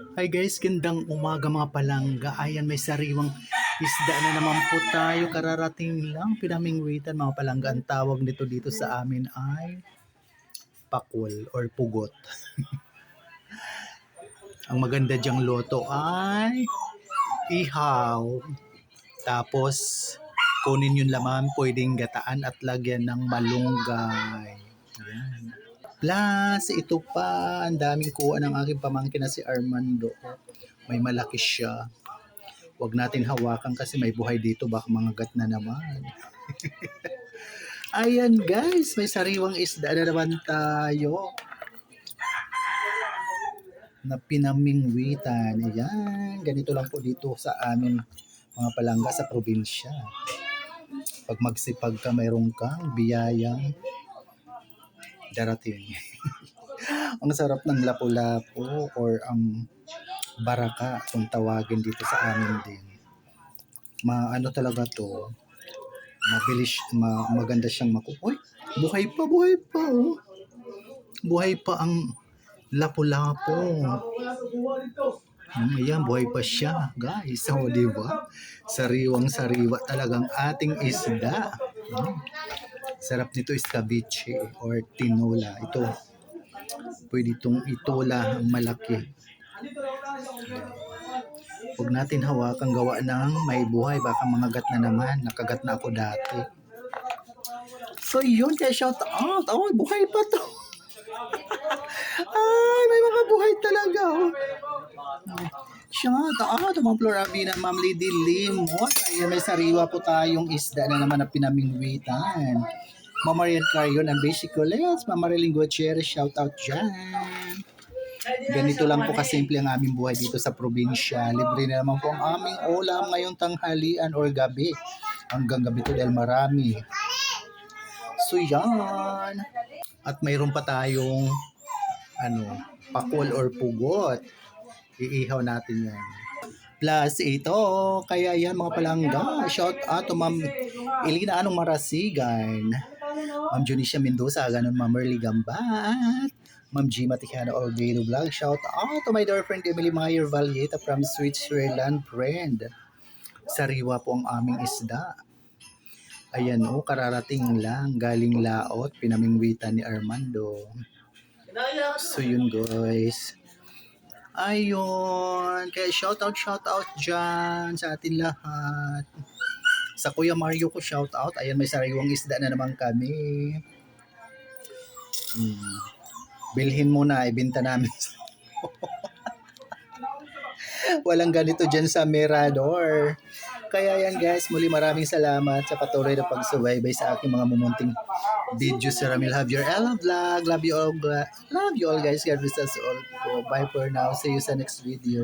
Hi guys, gandang umaga mga palangga. Ayan, may sariwang isda na naman po tayo. Kararating lang, pinamingwitan mga palangga. Ang tawag nito dito sa amin ay pakul or pugot. Ang maganda diyang loto ay ihaw. Tapos, kunin yung laman, pwedeng gataan at lagyan ng malunggay. Ayan. Plus, ito pa, ang daming kuha ng aking pamangkin na si Armando. May malaki siya. Huwag natin hawakan kasi may buhay dito, baka mangagat na naman. Ayan guys, may sariwang isda na naman tayo na pinamingwitan. Ayan, ganito lang po dito sa amin mga palangga sa probinsya. Pag magsipag ka, mayroon kang biyayang darating. Ang sarap ng lapu-lapu or ang baraka kung tawagin dito sa amin din. Ano talaga to, mabilis, maganda siyang Uy, buhay pa, oh. Buhay pa ang lapu-lapu. Ayan, buhay pa siya, guys. So, di ba? Sariwang-sariwa talagang ating isda. Sarap nito escabeche or tinola. Ito, pwede itong itola ang malaki. Huwag natin hawakan, gawa ng may buhay, baka mangagat na naman. Nakagat na ako dati. So yun, kaya shout out. Oh, buhay pa to. Ay, may mga buhay talaga. Oh. Shout out, Ma'am Florabina, Ma'am Lady Limot. Ayan, may sariwa po tayong isda na naman na pinamingwitan. Ma'am Marian Carion and Basic Colettes, Ma'am Marilyn Gutierrez, shout out dyan. Ganito lang po kasimple ang aming buhay dito sa probinsya. Libre na naman po ang aming ulam ngayong tanghalian or gabi. Hanggang gabi to dahil marami. So yan. At mayroon pa tayong pakul or pugot. Iihaw natin yan. Plus ito, kaya yan mga palangga. Shout out to Ma'am Elina Anong Marasigan. Ma'am Junicia Mendoza, ganun Ma'am Merly Gambat. Ma'am G. Matijano Olvedo Vlog. Shout out to my dear friend Emily Meyer Valleta from Switzerland, friend. Sariwa po ang aming isda. Ayan o, kararating lang. Galing laot, pinamingwitan ni Armando. So yun guys. Ayun. Kaya shout out dyan sa atin lahat. Sa Kuya Mario ko shout out. Ayan, may sariwang isda na naman kami. Bilhin mo na, ibenta namin. Walang ganito dyan sa Mirador. Kaya yan guys, muli maraming salamat sa patuloy na pagsubaybay sa aking mga mumunting videos sa Ramil Javier Ella Vlog. Love you all guys. God bless us all po. Bye for now. See you sa next video.